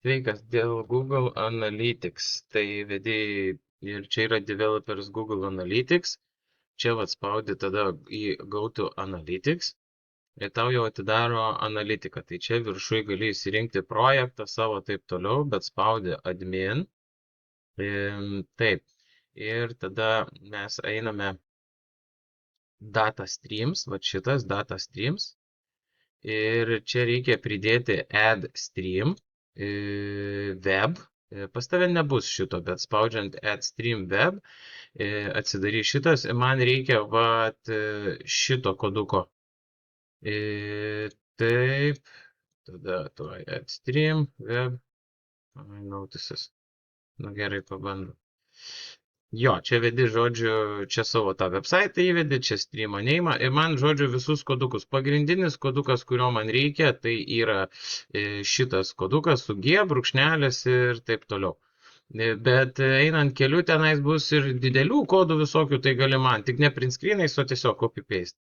Sveikas, dėl Google Analytics. Tai vedi ir čia yra developers Google Analytics. Čia vat spaudi tada į Go to Analytics ir tau jau atidaro analitiką. Tai čia viršui gali įsirinkti projektą savo taip toliau, bet spaudi admin. Taip. Ir tada mes einame data streams, vat šitas data streams. Ir čia reikia pridėti add stream web. Pas tave nebus šito, bet spaudžiant add stream web atsidarys šitas. Man reikia vat šito koduko. Taip, tada tuoj add stream web. Notices. Nu gerai, pabandom. Jo, čia vedi, žodžiu, čia savo tą website įvedi, čia streamą neima ir man, žodžiu, visus kodukus. Pagrindinis kodukas, kurio man reikia, tai yra šitas kodukas su G, brūkšnelis ir taip toliau. Bet einant keliu tenais bus ir didelių kodų visokių, tai gali man, tik ne print screenais, o tiesiog copy paste.